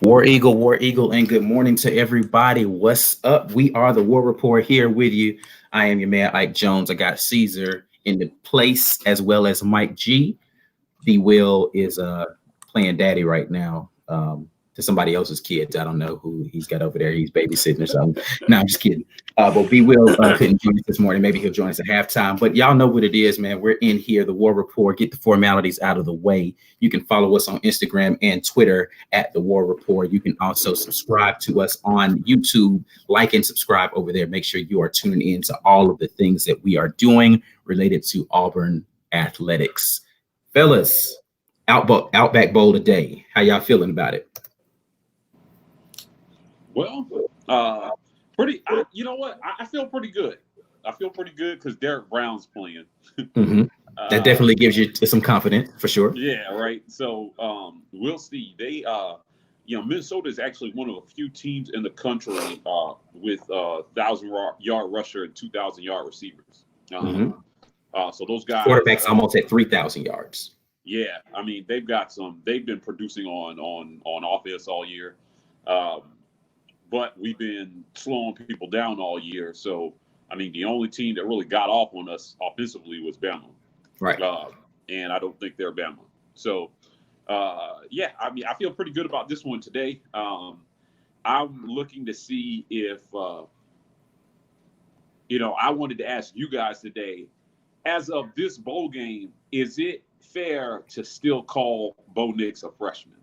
War Eagle, and good morning to everybody. What's up? We are the War Report here with you. I am your man, Ike Jones. I got Caesar in the place as well as Mike G. B Will is playing daddy right now to somebody else's kids. I don't know who he's got over there. He's babysitting or something. No, I'm just kidding. But B Will couldn't join us this morning. Maybe he'll join us at halftime. But y'all know what it is, man. We're in here, the War Report. Get the formalities out of the way. You can follow us on Instagram and Twitter at the War Report. You can also subscribe to us on YouTube. Like and subscribe over there. Make sure you are tuning in to all of the things that we are doing related to Auburn athletics. Fellas, Outback Bowl today. How y'all feeling about it? Well, you know what? I feel pretty good. I feel pretty good because Derek Brown's playing. Mm-hmm. That definitely gives you some confidence for sure. Yeah, right. So we'll see. Minnesota is actually one of a few teams in the country with 1,000-yard rusher and 2,000-yard receivers. So those guys, quarterback's almost at 3,000 yards. Yeah, I mean they've been producing on offense all year, but we've been slowing people down all year. So I mean the only team that really got off on us offensively was Bama, right? And I don't think they're Bama. So yeah, I mean I feel pretty good about this one today. I'm looking to see if I wanted to ask you guys today, as of this bowl game, is it fair to still call Bo Nix a freshman?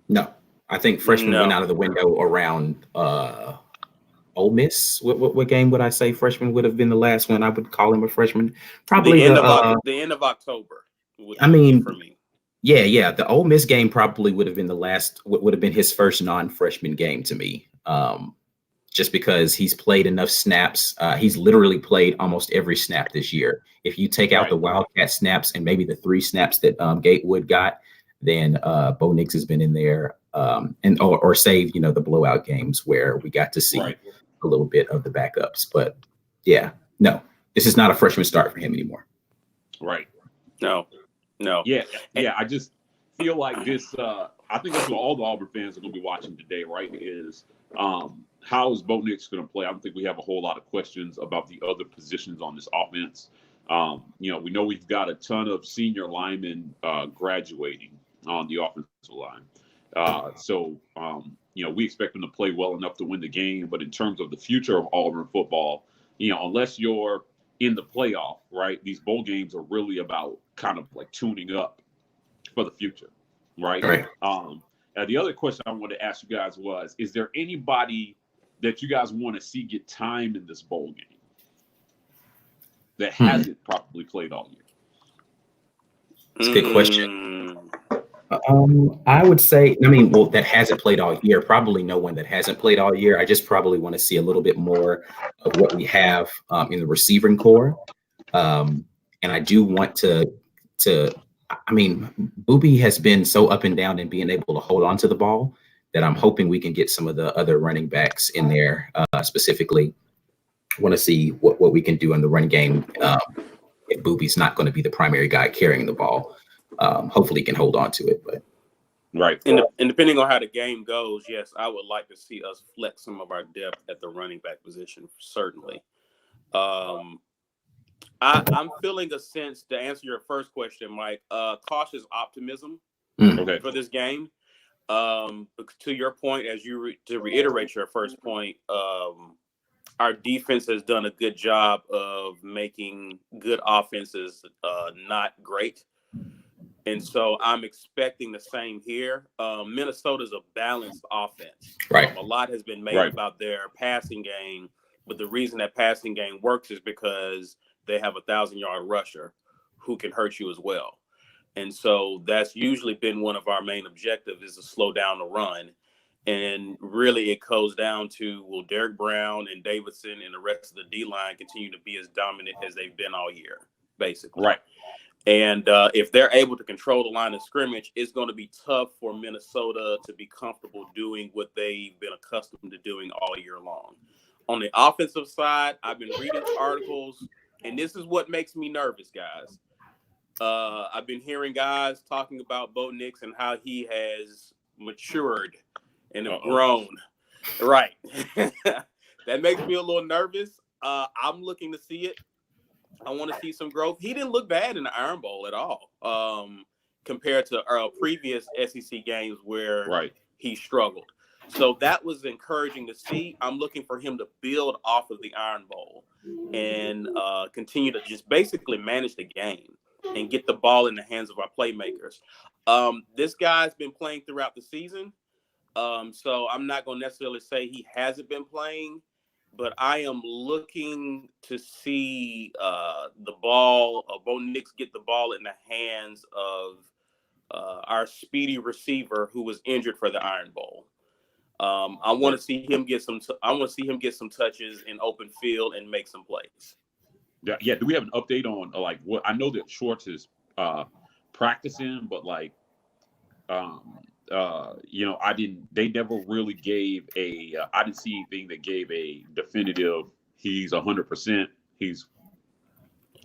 No, I think freshman went out of the window around Ole Miss. What game would I say freshman would have been the last one I would call him a freshman? Probably the end of October. I mean, for me. Yeah. The Ole Miss game probably would have been would have been his first non-freshman game to me. Just because he's played enough snaps. He's literally played almost every snap this year. If you take out the Wildcat snaps and maybe the 3 snaps that Gatewood got, then Bo Nix has been in there or save, the blowout games where we got to see a little bit of the backups. But yeah, no, this is not a freshman start for him anymore. Right. No. Yeah. I just feel like this, I think that's what all the Auburn fans are going to be watching today, right, is how is Bo Nix going to play? I don't think we have a whole lot of questions about the other positions on this offense. We know we've got a ton of senior linemen graduating on the offensive line. So we expect them to play well enough to win the game. But in terms of the future of Auburn football, unless you're in the playoff, right, these bowl games are really about kind of like tuning up for the future, right? The other question I wanted to ask you guys was, is there anybody that you guys want to see get time in this bowl game that hasn't probably played all year? That's a good question. I would say, that hasn't played all year. Probably no one that hasn't played all year. I just probably want to see a little bit more of what we have in the receiving core. And I do want to Boobie has been so up and down in being able to hold on to the ball that I'm hoping we can get some of the other running backs in there. Specifically, want to see what we can do in the run game. If Boobie's not going to be the primary guy carrying the ball, hopefully he can hold on to it. But and depending on how the game goes, yes, I would like to see us flex some of our depth at the running back position, certainly. I'm feeling a sense, to answer your first question, Mike, cautious optimism for this game. To your point, to reiterate your first point, our defense has done a good job of making good offenses not great. And so I'm expecting the same here. Minnesota's a balanced offense. Right. A lot has been made about their passing game, but the reason that passing game works is because they have a 1,000-yard rusher who can hurt you as well. And so that's usually been one of our main objectives, is to slow down the run. And really it goes down to, will Derek Brown and Davidson and the rest of the D-line continue to be as dominant as they've been all year, basically. Right. And if they're able to control the line of scrimmage, it's going to be tough for Minnesota to be comfortable doing what they've been accustomed to doing all year long. On the offensive side, I've been reading articles, and this is what makes me nervous, guys. I've been hearing guys talking about Bo Nix and how he has matured and have grown. Right. That makes me a little nervous. I'm looking to see it. I want to see some growth. He didn't look bad in the Iron Bowl at all, compared to previous SEC games where he struggled. So that was encouraging to see. I'm looking for him to build off of the Iron Bowl and continue to just basically manage the game and get the ball in the hands of our playmakers. This guy's been playing throughout the season, so I'm not going to necessarily say he hasn't been playing, but I am looking to see the ball, Bo Nix get the ball in the hands of our speedy receiver who was injured for the Iron Bowl. I want to see him get some. I want to see him get some touches in open field and make some plays. Yeah. Do we have an update on like what? I know that Schwartz is practicing, but like, they never really gave a. I didn't see anything that gave a definitive. He's 100%.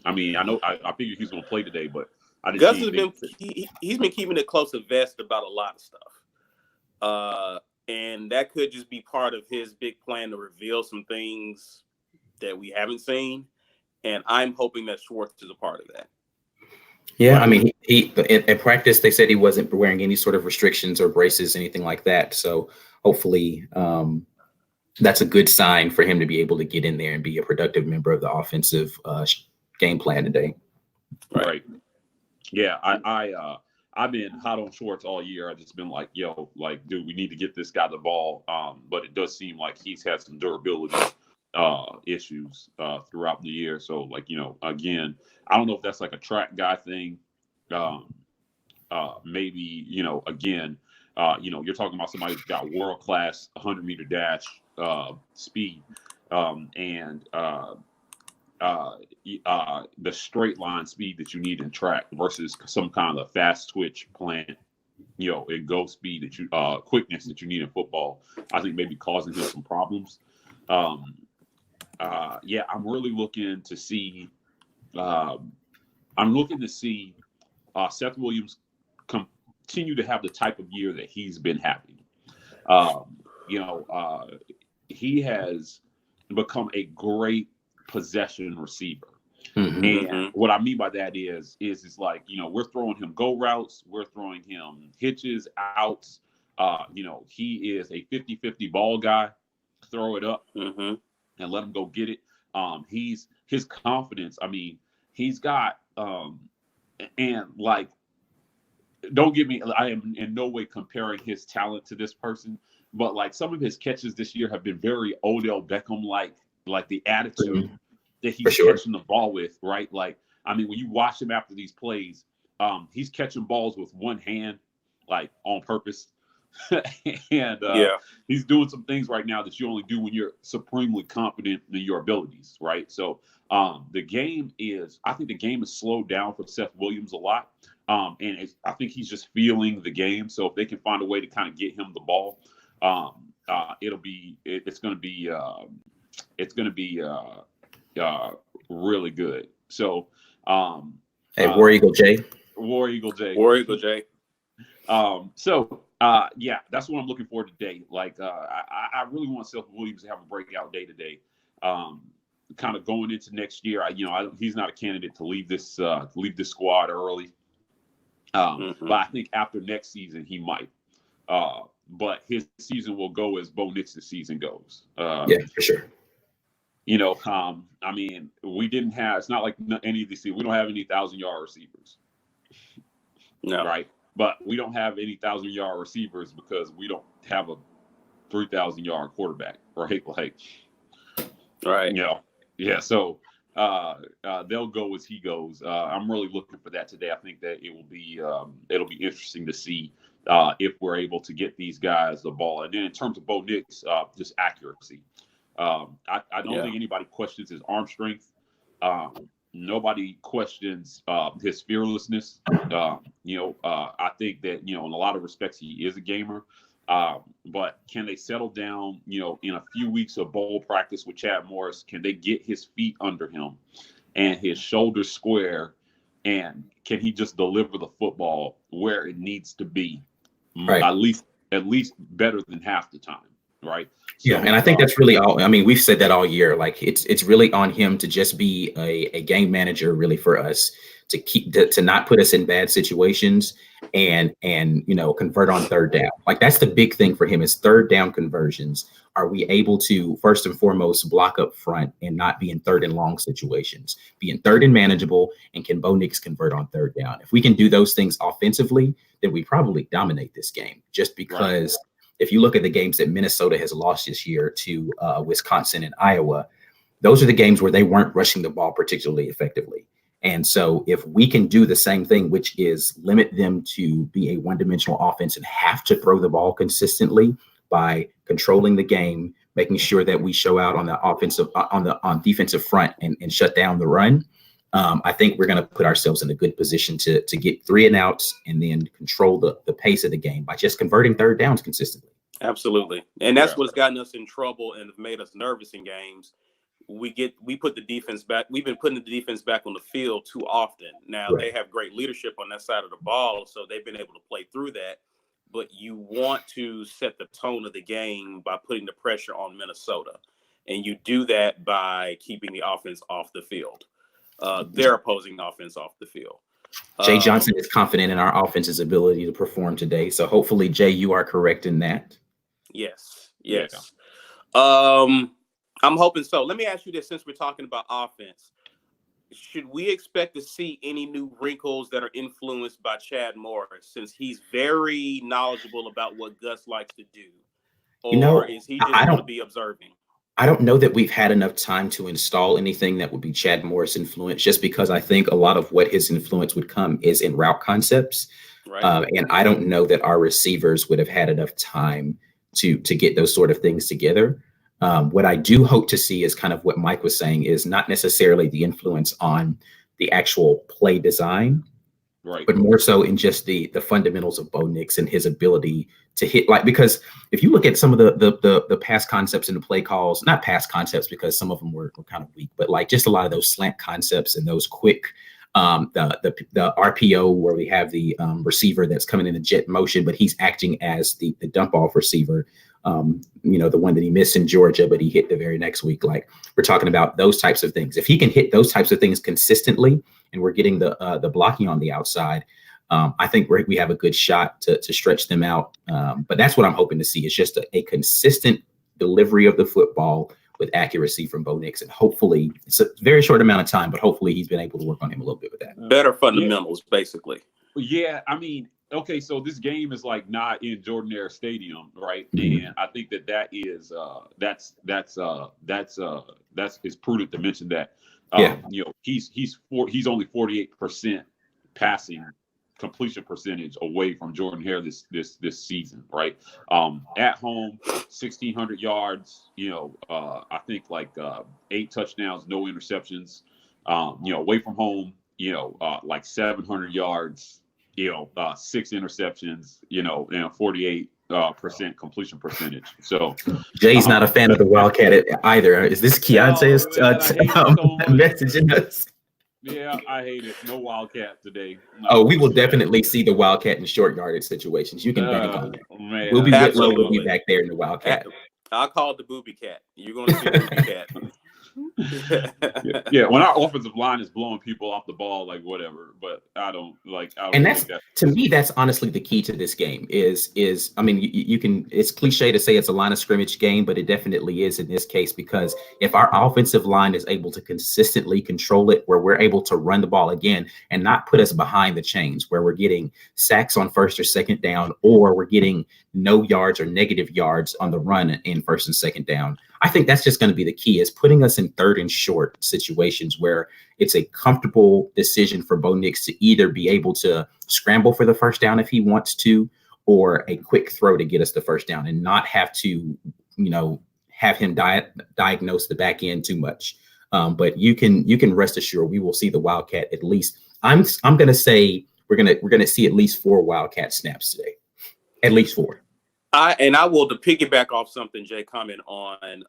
I mean, I know. I figured he's going to play today, but I didn't. Gus he's been keeping it close to vest about a lot of stuff. And that could just be part of his big plan to reveal some things that we haven't seen. And I'm hoping that Schwartz is a part of that. Yeah, I mean, he in practice, they said he wasn't wearing any sort of restrictions or braces, anything like that. So hopefully that's a good sign for him to be able to get in there and be a productive member of the offensive game plan today. Right. Yeah, I've been hot on Schwartz all year. I've just been like, dude, we need to get this guy the ball. But it does seem like he's had some durability issues throughout the year. So, like, again, I don't know if that's like a track guy thing. Maybe, again, you're talking about somebody who's got world-class 100-meter dash speed and the straight line speed that you need in track versus some kind of fast twitch plant, and go speed that you quickness that you need in football. I think maybe causing him some problems. I'm really looking to see. I'm looking to see Seth Williams continue to have the type of year that he's been having. He has become a great possession receiver. Mm-hmm. And what I mean by that is like, we're throwing him go routes, we're throwing him hitches, outs. He is a 50-50 ball guy. Throw it up and let him go get it. His confidence. I mean, he's got and like, don't get me. I am in no way comparing his talent to this person, but like some of his catches this year have been very Odell Beckham like the attitude that he's catching the ball with, right? Like, I mean, when you watch him after these plays, he's catching balls with one hand, like on purpose. And he's doing some things right now that you only do when you're supremely confident in your abilities, right? So I think the game is slowed down for Seth Williams a lot. And I think he's just feeling the game. So if they can find a way to kind of get him the ball, it's going to be really good. So, War Eagle J. That's what I'm looking for today. Like, I really want Seth Williams to have a breakout day today. Kind of going into next year, he's not a candidate to leave this squad early. But I think after next season he might. But his season will go as Bo Nix's season goes. For sure. I mean, it's not like any of these teams. We don't have any 1,000-yard receivers. No. Right. But we don't have any 1,000-yard receivers because we don't have a 3,000-yard quarterback, right? Like, right. Yeah. So they'll go as he goes. I'm really looking for that today. I think that it'll be interesting to see if we're able to get these guys the ball. And then in terms of Bo Nix, just accuracy. I don't think anybody questions his arm strength. Nobody questions his fearlessness. I think that, in a lot of respects, he is a gamer. But can they settle down, in a few weeks of bowl practice with Chad Morris? Can they get his feet under him and his shoulders square? And can he just deliver the football where it needs to be? Right. At least at least better than half the time, right? Yeah, So, and I think that's really all. I mean, we've said that all year. Like it's really on him to just be a game manager, really, for us to not put us in bad situations and convert on third down. Like that's the big thing for him is third down conversions. Are we able to first and foremost block up front and not be in third and long situations, be in third and manageable, and can Bo Nix convert on third down? If we can do those things offensively, then we probably dominate this game. Just because. Right. If you look at the games that Minnesota has lost this year to Wisconsin and Iowa, those are the games where they weren't rushing the ball particularly effectively. And so if we can do the same thing, which is limit them to be a one-dimensional offense and have to throw the ball consistently by controlling the game, making sure that we show out on the on defensive front and shut down the run, I think we're going to put ourselves in a good position to get 3 and outs and then control the pace of the game by just converting third downs consistently. Absolutely. And that's what's gotten us in trouble and made us nervous in games. We put the defense back. We've been putting the defense back on the field too often. Now They have great leadership on that side of the ball, so they've been able to play through that. But you want to set the tone of the game by putting the pressure on Minnesota. And you do that by keeping the offense off the field. Their opposing offense off the field. Jay Johnson is confident in our offense's ability to perform today. So hopefully, Jay, you are correct in that. Yes. Yeah. I'm hoping so. Let me ask you this, since we're talking about offense. Should we expect to see any new wrinkles that are influenced by Chad Morris, since he's very knowledgeable about what Gus likes to do? Or is he just going to be observing? I don't know that we've had enough time to install anything that would be Chad Morris influence, just because I think a lot of what his influence would come is in route concepts. Right. And I don't know that our receivers would have had enough time to get those sort of things together. What I do hope to see is kind of what Mike was saying, is not necessarily the influence on the actual play design, right, but more so in just the fundamentals of Bo Nix and his ability to hit, because if you look at some of the pass concepts and the play calls, not pass concepts because some of them were kind of weak, but like just a lot of those slant concepts and those quick, the RPO where we have the receiver that's coming in a jet motion, but he's acting as the dump off receiver. The one that he missed in Georgia, but he hit the very next week. Like, we're talking about those types of things. If he can hit those types of things consistently, and we're getting the blocking on the outside, I think we have a good shot to stretch them out. But that's what I'm hoping to see, is just a consistent delivery of the football with accuracy from Bo Nix. And hopefully, it's a very short amount of time, but hopefully he's been able to work on him a little bit with that. Better fundamentals, basically. Yeah, I mean, okay, so this game is like not in Jordan-Hare Stadium, right? Mm-hmm. And I think that is it's prudent to mention that. He's only 48% passing completion percentage away from Jordan-Hare this season, right? At home, 1,600 yards. I think like 8 touchdowns, no interceptions. Away from home, like 700 yards. 6 interceptions, and 48% completion percentage. So Jay's not a fan of the Wildcat either. Is this Keontae's messaging us? Yeah, I hate it. No Wildcat today. No. We will definitely see the Wildcat in short yardage situations. You can bank on that. Man. We'll be Whitlow will be back there in the Wildcat. I'll call it the booby cat. You're going to see the booby cat. Yeah, when our offensive line is blowing people off the ball, like whatever, but I don't and that's to me, that's honestly the key to this game is I mean, you can, it's cliche to say it's a line of scrimmage game, but it definitely is in this case, because if our offensive line is able to consistently control it, where we're able to run the ball again and not put us behind the chains, where we're getting sacks on first or second down, or we're getting no yards or negative yards on the run in first and second down, I think that's just going to be the key, is putting us in third and short situations where it's a comfortable decision for Bo Nix to either be able to scramble for the first down if he wants to, or a quick throw to get us the first down and not have to, have him diagnose the back end too much. But you can rest assured we will see the Wildcat at least. I'm going to say we're going to see at least 4 Wildcat snaps today, at least 4. I will, to piggyback off something Jay comment on,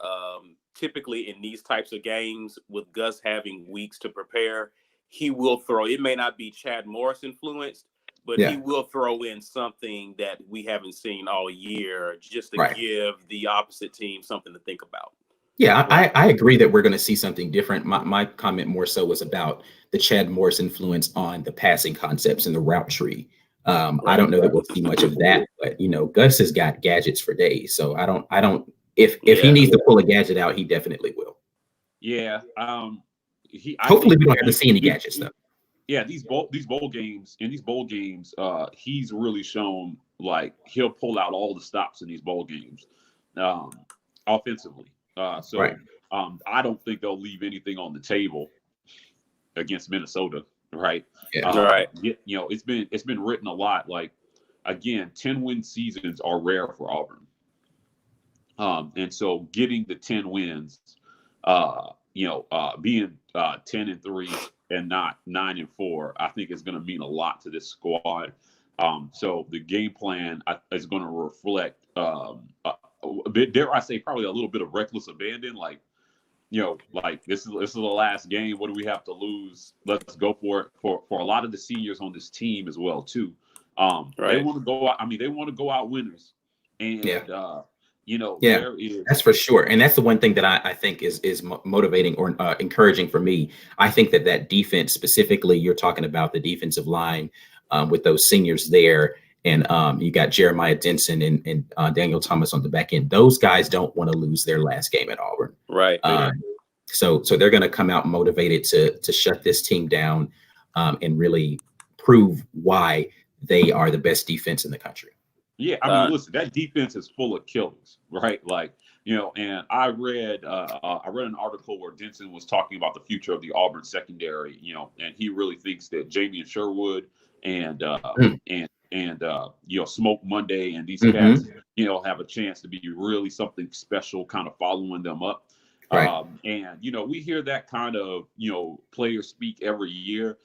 typically in these types of games with Gus having weeks to prepare, he will throw. It may not be Chad Morris influenced, but he will throw in something that we haven't seen all year just to give the opposite team something to think about. Yeah, I agree that we're going to see something different. My comment more so was about the Chad Morris influence on the passing concepts and the route tree. I don't know that we'll see much of that, but Gus has got gadgets for days. So I don't if he needs to pull a gadget out, he definitely will. Yeah. Hopefully we don't have to see any gadgets though. Yeah, these bowl games, he's really shown like he'll pull out all the stops in these bowl games, offensively. I don't think they'll leave anything on the table against Minnesota, right? Yeah. It's been written a lot. Like, again, 10-win seasons are rare for Auburn, and so getting the 10 wins, being 10-3 and not 9-4, I think is going to mean a lot to this squad. So the game plan is going to reflect a bit, dare I say, probably a little bit of reckless abandon. Like, like this is the last game. What do we have to lose? Let's go for it. For a lot of the seniors on this team as well too. They want to go out. I mean, they want to go out winners. And there is, that's for sure. And that's the one thing that I think is motivating or encouraging for me. I think that defense, specifically, you're talking about the defensive line with those seniors there. And you got Jeremiah Denson and Daniel Thomas on the back end. Those guys don't want to lose their last game at Auburn. Right. So they're going to come out motivated to shut this team down and really prove why they are the best defense in the country. Yeah, I mean, listen, that defense is full of killers, right? Like, and I read an article where Denson was talking about the future of the Auburn secondary, and he really thinks that Jamie and Sherwood and Smoke Monday and these cats, have a chance to be really something special, kind of following them up. Right. And we hear that kind of player speak every year,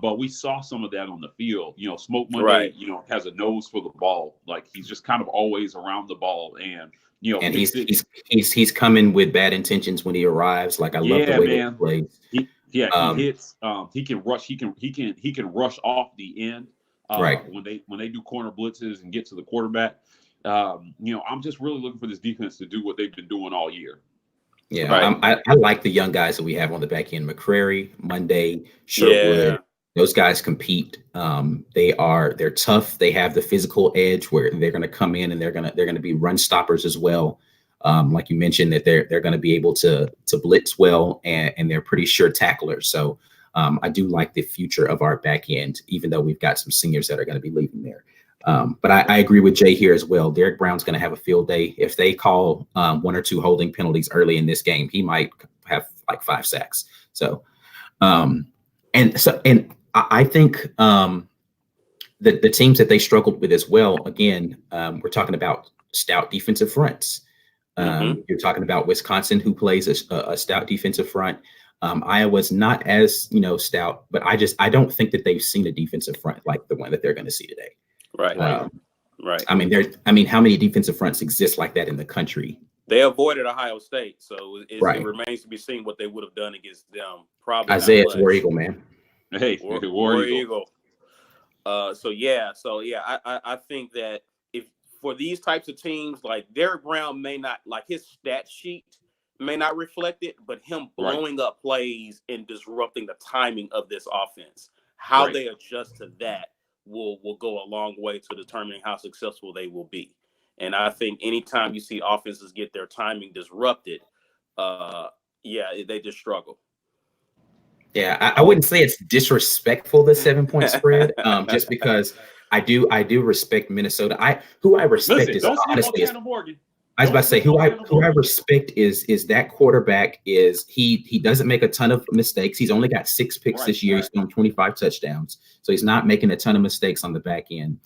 but we saw some of that on the field. Smoke Monday, has a nose for the ball, like he's just kind of always around the ball, and and he's coming with bad intentions when he arrives. Like I love the way he plays. He hits. He can rush. He can rush off the end. When they do corner blitzes and get to the quarterback. I'm just really looking for this defense to do what they've been doing all year. Yeah, I like the young guys that we have on the back end. McCrary, Monday, Sherwood. Yeah. Those guys compete. They're tough. They have the physical edge where they're going to come in and they're going to be run stoppers as well. Like you mentioned, that they're going to be able to blitz well, and they're pretty sure tacklers. So I do like the future of our back end, even though we've got some seniors that are going to be leaving there. But I agree with Jay here as well. Derek Brown's going to have a field day. If they call 1 or 2 holding penalties early in this game, he might have like 5 sacks. So, and I think the teams that they struggled with as well. Again, we're talking about stout defensive fronts. You're talking about Wisconsin, who plays a stout defensive front. Iowa's not as stout, but I don't think that they've seen a defensive front like the one that they're going to see today. Right. Right. I mean, how many defensive fronts exist like that in the country? They avoided Ohio State, so it remains to be seen what they would have done against them. Probably Isaiah's War Eagle, man. Hey, War Eagle. I think that if for these types of teams, like Derek Brown may not, like his stat sheet may not reflect it, but him blowing up plays and disrupting the timing of this offense, how they adjust to that will go a long way to determining how successful they will be. And I think anytime you see offenses get their timing disrupted, they just struggle. Yeah, I wouldn't say it's disrespectful, the 7-point spread, just because I do respect Minnesota. I respect is honestly. I was about to say who I respect is that quarterback is he doesn't make a ton of mistakes. He's only got 6 picks this year. He's thrown 25 touchdowns. So he's not making a ton of mistakes on the back end.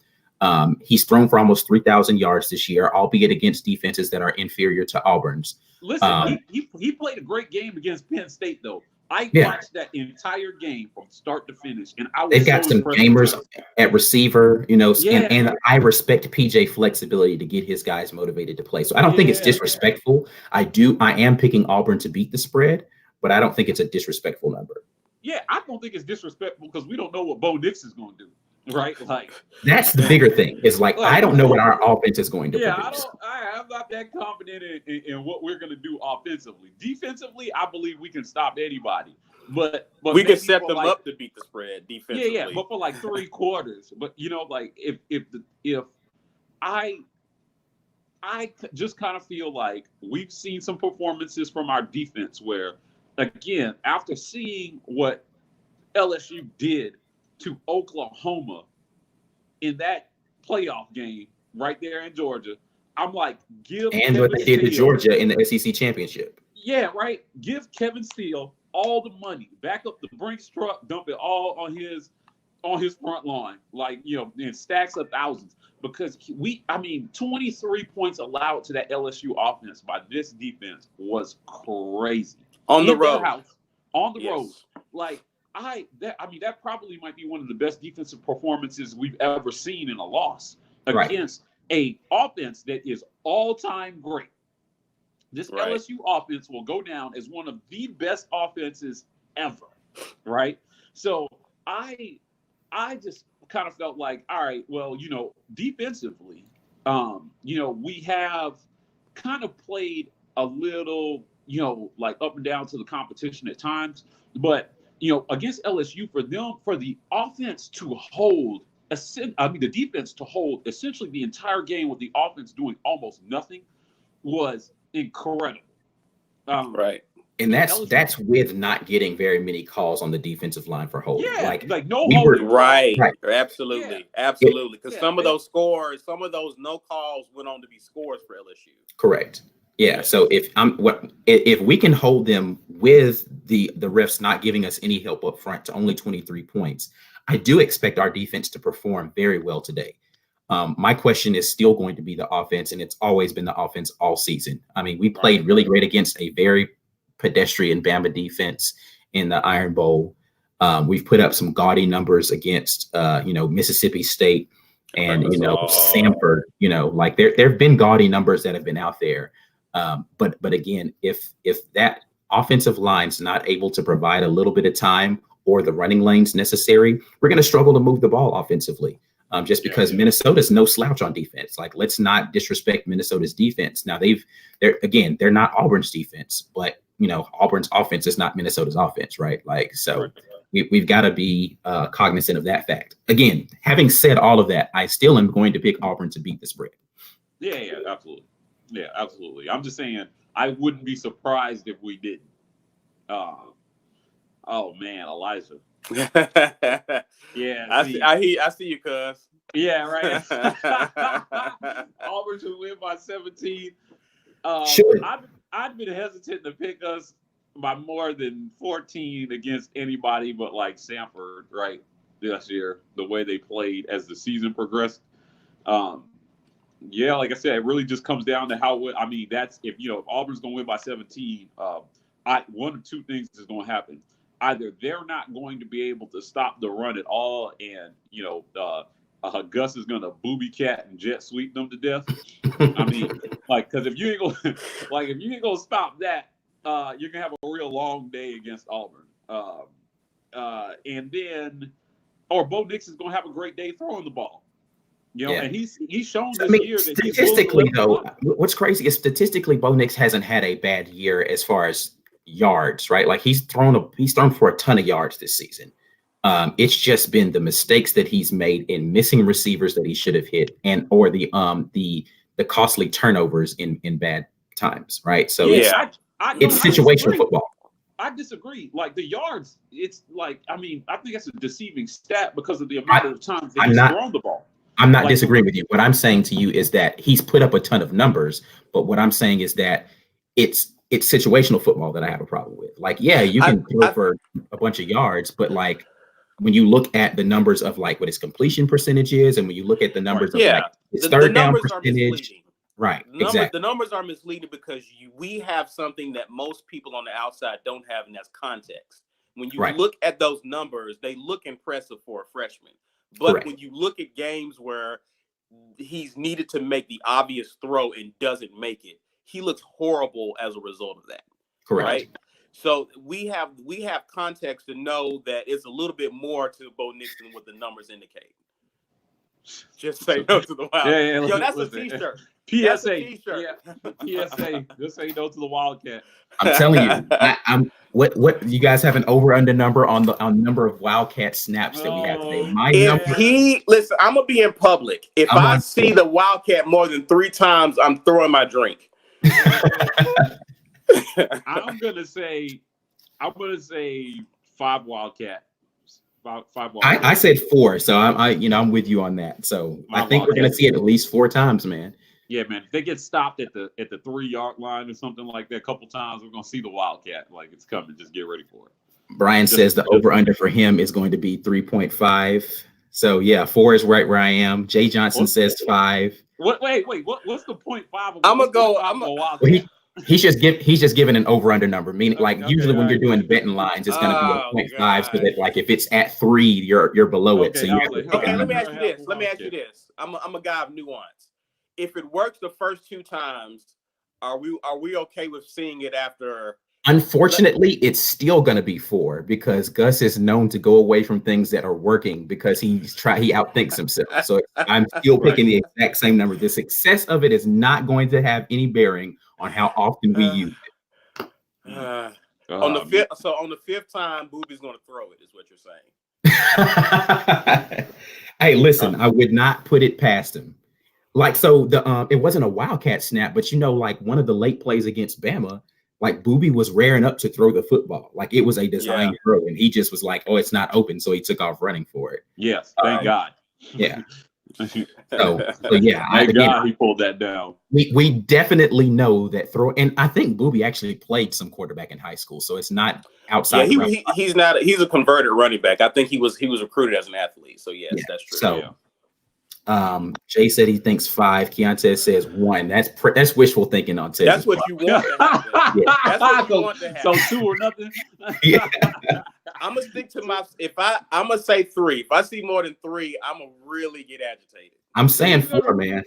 He's thrown for almost 3,000 yards this year, albeit against defenses that are inferior to Auburn's. Listen, he played a great game against Penn State, though. I watched that entire game from start to finish, and they've got some gamers at receiver, and I respect PJ flexibility to get his guys motivated to play. So I don't think it's disrespectful. I am picking Auburn to beat the spread, but I don't think it's a disrespectful number. Yeah, I don't think it's disrespectful because we don't know what Bo Nix is going to do. right? Like that's the bigger thing. Is like I don't know what our offense is going to produce. I'm not that confident in what we're going to do offensively. Defensively, I believe we can stop anybody. But we can set them up to beat the spread defensively. Yeah. But for like 3 quarters. But like if I just kind of feel like we've seen some performances from our defense where, again, after seeing what LSU did to Oklahoma in that playoff game right there in Georgia, I'm like, and Kevin what they did to Georgia in the SEC championship. Yeah, right. Give Kevin Steele all the money, back up the Brinks truck, dump it all on his front lawn, like, in stacks of thousands. Because 23 points allowed to that LSU offense by this defense was crazy. On the road. Like, that probably might be one of the best defensive performances we've ever seen in a loss against a offense that is all-time great. This LSU offense will go down as one of the best offenses ever, right? So I just kind of felt like, all right, well, defensively, we have kind of played a little, like up and down to the competition at times. But, against LSU, for the offense to hold, the defense to hold essentially the entire game with the offense doing almost nothing was incredible. Right. And that's with not getting very many calls on the defensive line for holding. Yeah, like no holding. Right. Absolutely. Yeah. Absolutely. Because some of those scores, some of those no calls went on to be scores for LSU. Correct. Yeah. So if we can hold them with the refs not giving us any help up front to only 23 points, I do expect our defense to perform very well today. My question is still going to be the offense, and it's always been the offense all season. I mean, we played really great against a very pedestrian Bama defense in the Iron Bowl. We've put up some gaudy numbers against, Mississippi State and, Samford, like there have been gaudy numbers that have been out there. But again, if that offensive line's not able to provide a little bit of time or the running lanes necessary, we're going to struggle to move the ball offensively. Just because Minnesota's no slouch on defense. Like, let's not disrespect Minnesota's defense. Now they're not Auburn's defense, but Auburn's offense is not Minnesota's offense, right? Like, so we've got to be cognizant of that fact. Again, having said all of that, I still am going to pick Auburn to beat the spread. Yeah, absolutely. Yeah, absolutely. I'm just saying I wouldn't be surprised if we didn't. Oh man, Elijah. Yeah, I see you, cuz. Yeah, right. Auburn should win by 17. I've been hesitant to pick us by more than 14 against anybody but like Samford, right, this year, the way they played as the season progressed. Like I said, it really just comes down to that's if Auburn's going to win by 17, one of two things is going to happen. Either they're not going to be able to stop the run at all, and Gus is going to booby cat and jet sweep them to death. Because if you ain't gonna stop that, you're gonna have a real long day against Auburn. And then, or Bo Nix is gonna have a great day throwing the ball. And he's shown this year that statistically, though, what's crazy is statistically, Bo Nix hasn't had a bad year as far as yards, right? Like he's thrown for a ton of yards this season. It's just been the mistakes that he's made in missing receivers that he should have hit, or the costly turnovers in bad times, right? So it's situational football. I disagree. Like the yards, it's like I think that's a deceiving stat because of the amount of times that he's thrown the ball. I'm not disagreeing with you. What I'm saying to you is that he's put up a ton of numbers, but what I'm saying is that it's situational football that I have a problem with. Like, yeah, you can throw for a bunch of yards, but like when you look at the numbers of like what his completion percentage is, and when you look at the numbers of like his third down percentage, The numbers are misleading because we have something that most people on the outside don't have, and that's context. When you look at those numbers, they look impressive for a freshman. But when you look at games where he's needed to make the obvious throw and doesn't make it, he looks horrible as a result of that. Correct. Right? So we have context to know that it's a little bit more to Bo Nix than what the numbers indicate. Just say no to the Wildcat. Yeah, Yo, that's listen. a T-shirt. PSA. That's a T-shirt. Yeah. PSA. Just say no to the Wildcat. I'm telling you, I'm what you guys have an over/under number on the number of Wildcat snaps that we have today. My number. Listen, I'm gonna be in public. If I see the Wildcat more than 3 times, I'm throwing my drink. I'm gonna say 5 Wildcat. 5 Wildcat. I said 4, so I'm with you on that. So I think we're gonna see it at least 4 times, man. Yeah, man. If they get stopped at the 3-yard line or something like that a couple times, we're gonna see the Wildcat. Like, it's coming. Just get ready for it. Brian says the over/under for him is going to be 3.5. So yeah, 4 is right where I am. Jay Johnson says 5. What's the 0.5? I'm gonna go. He's just giving an over/under number. Meaning, usually when you're doing betting lines, it's going to be a 0.5. So that like if it's at 3, you're below it. So let me ask you this. I'm a guy of nuance. If it works the first 2 times, are we okay with seeing it after? Unfortunately, it's still going to be 4 because Gus is known to go away from things that are working because he outthinks himself. So I'm still picking the exact same number. The success of it is not going to have any bearing on how often we use it. On the 5th time, Booby's going to throw it, is what you're saying. Hey, listen, I would not put it past him. It wasn't a Wildcat snap, but one of the late plays against Bama, Booby was raring up to throw the football. It was a designed throw, and he just was like, "Oh, it's not open," so he took off running for it. Yes, thank God. Yeah. So yeah, thank God he pulled that down. We definitely know that and I think Booby actually played some quarterback in high school, so it's not outside. Yeah, he's a converted running back. I think he was recruited as an athlete. So yes, that's true. So. Jay said he thinks 5. Keontae says 1. That's wishful thinking on Ted. That's what you want to happen. That's what you want to happen. So 2 or nothing. Yeah. I'm gonna stick to I'm gonna say 3. If I see more than 3, I'm gonna really get agitated. I'm saying 4, man.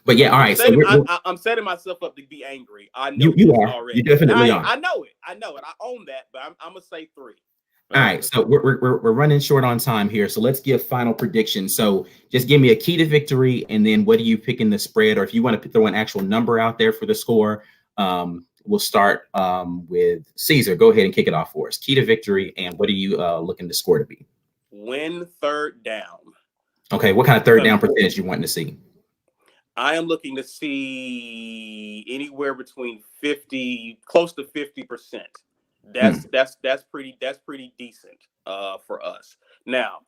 But yeah, all right. I'm setting myself up to be angry. I know you are already. You definitely are. I know it. I own that, but I'm gonna say 3. All right, so we're running short on time here, so let's give final predictions. So just give me a key to victory, and then what do you pick in the spread, or if you want to throw an actual number out there for the score, we'll start with Caesar. Go ahead and kick it off for us. Key to victory, and what are you looking the score to be? Win 3rd down. Okay, what kind of 3rd down percentage you wanting to see? I am looking to see anywhere between 50, close to 50%. That's pretty decent for us. Now,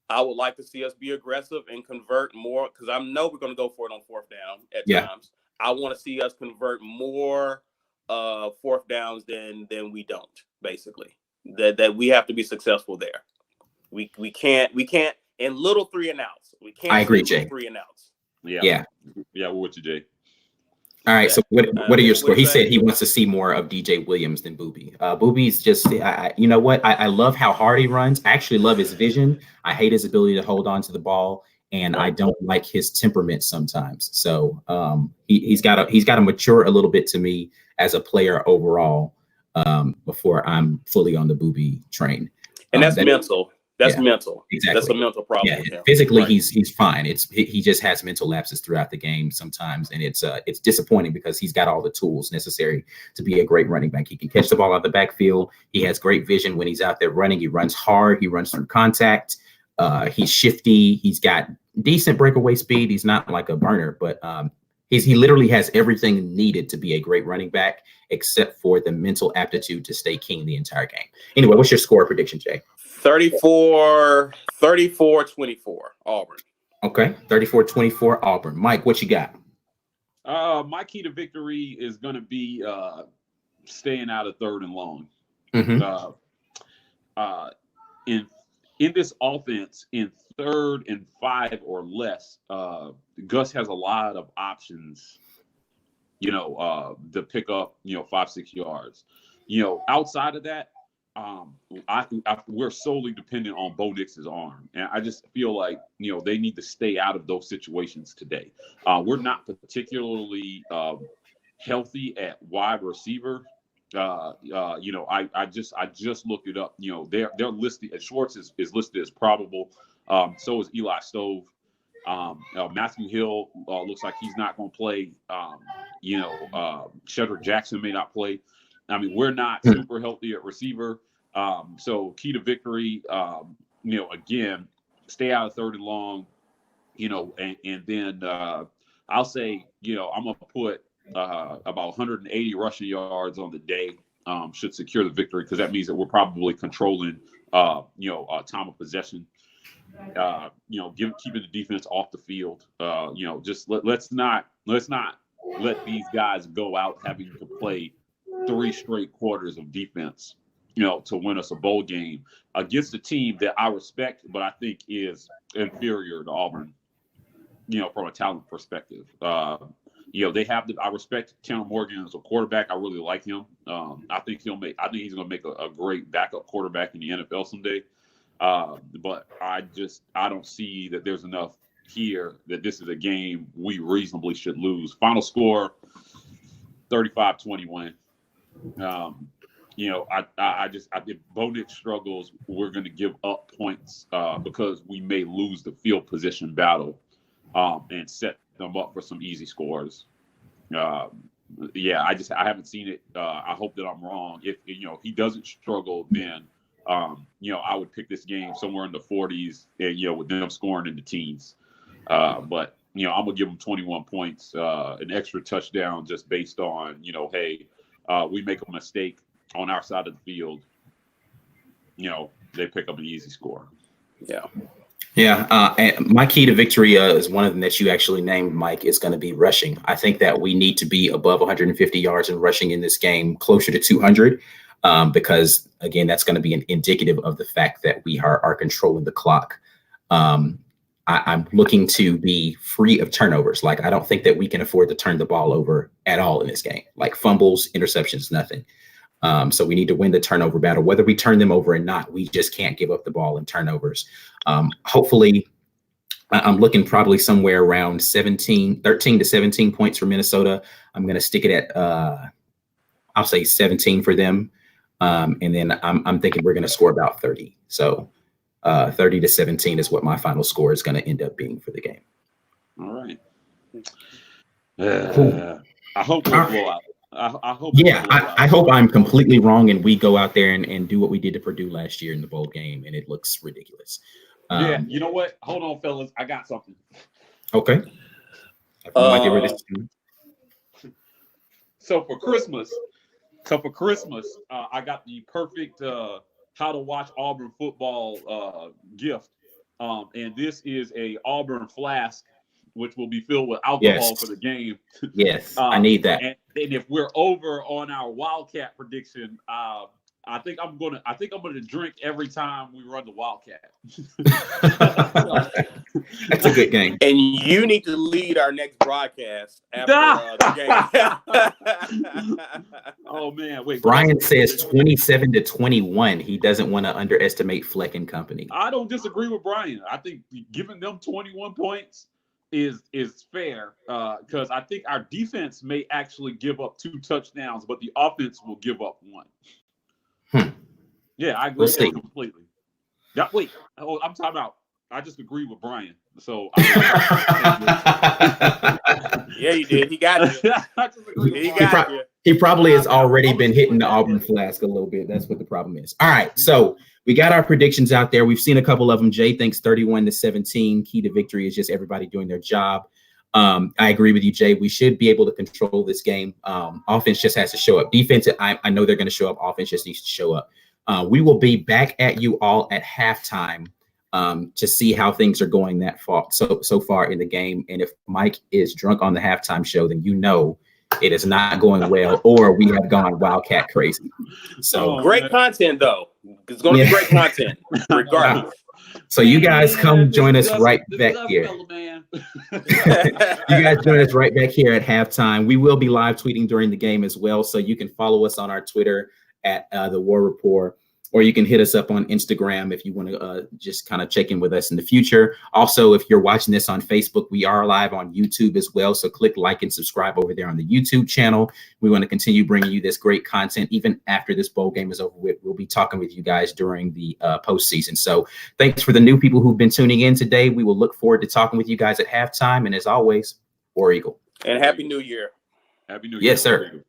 I would like to see us be aggressive and convert more because I know we're going to go for it on 4th down at times. I want to see us convert more 4th downs than we don't. Basically, that we have to be successful there. We can't in little 3 and outs. We can't. I agree, Jay. 3 and outs. Yeah. We're with you, Jay. All right, so what are your scores? He said he wants to see more of DJ Williams than Booby. Booby's just, you know what? I love how hard he runs. I actually love his vision. I hate his ability to hold on to the ball, and I don't like his temperament sometimes. So he's got to mature a little bit to me as a player overall before I'm fully on the Booby train. And that's mental. That's mental. Exactly. That's a mental problem. Yeah, physically he's fine. He just has mental lapses throughout the game sometimes, and it's disappointing because he's got all the tools necessary to be a great running back. He can catch the ball out the backfield. He has great vision when he's out there running. He runs hard. He runs through contact. He's shifty. He's got decent breakaway speed. He's not like a burner, but he literally has everything needed to be a great running back, except for the mental aptitude to stay king the entire game. Anyway, what's your score prediction, Jay? 34-24 Auburn. Okay, 34-24 Auburn. Mike, what you got? My key to victory is going to be staying out of 3rd and long. Mm-hmm. In this offense, in 3rd and 5 or less, Gus has a lot of options, to pick up, 5-6 yards. Outside of that, we're solely dependent on Bo Nix's arm, and I just feel like they need to stay out of those situations today. We're not particularly healthy at wide receiver. I just looked it up. They're listed. Schwartz is listed as probable. So is Eli Stove. Matthew Hill looks like he's not going to play. Shedrick Jackson may not play. I mean, we're not super healthy at receiver. So key to victory, again, stay out of third and long, and then I'll say, I'm going to put about 180 rushing yards on the day should secure the victory, because that means that we're probably controlling, time of possession, keeping the defense off the field. Just let's not let these guys go out having to play 3 straight quarters of defense, to win us a bowl game against a team that I respect, but I think is inferior to Auburn, from a talent perspective. They have I respect Tanner Morgan as a quarterback. I really like him. I think he's going to make a great backup quarterback in the NFL someday. But I don't see that there's enough here that this is a game we reasonably should lose. Final score, 35-21. If Bo Nix struggles, we're going to give up points because we may lose the field position battle and set them up for some easy scores. I haven't seen it. I hope that I'm wrong. If he doesn't struggle, then I would pick this game somewhere in the 40s, and with them scoring in the teens. But I'm gonna give them 21 points, an extra touchdown, just based on we make a mistake on our side of the field, they pick up an easy score. And my key to victory is one of them that you actually named, Mike, is going to be rushing. I think that we need to be above 150 yards in rushing in this game, closer to 200, because, again, that's going to be indicative of the fact that we are controlling the clock. I'm looking to be free of turnovers. Like, I don't think that we can afford to turn the ball over at all in this game, like fumbles, interceptions, nothing. So we need to win the turnover battle, whether we turn them over or not. We just can't give up the ball in turnovers. Hopefully, I'm looking probably somewhere around 13 to 17 points for Minnesota. I'm going to stick it at, I'll say 17 for them. And then I'm thinking we're going to score about 30. So 30 to 17 is what my final score is going to end up being for the game. All right. I hope we'll blow out. I hope. Yeah, I hope I'm completely wrong and we go out there and do what we did to Purdue last year in the bowl game, and it looks ridiculous. You know what? Hold on, fellas. I got something. Okay. So for Christmas, I got the perfect how to watch Auburn football gift, and this is a Auburn flask, which will be filled with alcohol for the game. Yes, I need that. And if we're over on our Wildcat prediction, I think I'm gonna drink every time we run the Wildcat. That's a good game. And you need to lead our next broadcast after the game. Oh man, wait. Brian says 27-21. He doesn't want to underestimate Fleck and company. I don't disagree with Brian. I think giving them 21 points is fair, because I think our defense may actually give up 2 touchdowns, but the offense will give up 1. Yeah, I agree with that completely. I'm talking about. I just agree with Brian. So yeah, you did. He got you. I just agree with he probably has already been hitting the Auburn flask a little bit. That's what the problem is. All right, so we got our predictions out there. We've seen a couple of them. Jay thinks 31-17. Key to victory is just everybody doing their job. I agree with you, Jay. We should be able to control this game. Offense just has to show up. Defense, I know they're going to show up. Offense just needs to show up. We will be back at you all at halftime to see how things are going so far in the game. And if Mike is drunk on the halftime show, then it is not going well, or we have gone Wildcat crazy. So great content, though. It's going to be great content, regardless. So you guys come join us right back here. You guys join us right back here at halftime. We will be live tweeting during the game as well, so you can follow us on our Twitter at The War Report. or you can hit us up on Instagram if you want to just kind of check in with us in the future. Also, if you're watching this on Facebook, we are live on YouTube as well. So click like and subscribe over there on the YouTube channel. We want to continue bringing you this great content even after this bowl game is over with. We'll be talking with you guys during the postseason. So thanks for the new people who've been tuning in today. We will look forward to talking with you guys at halftime. And as always, War Eagle. And Happy New Year. Happy New Year. Yes, sir.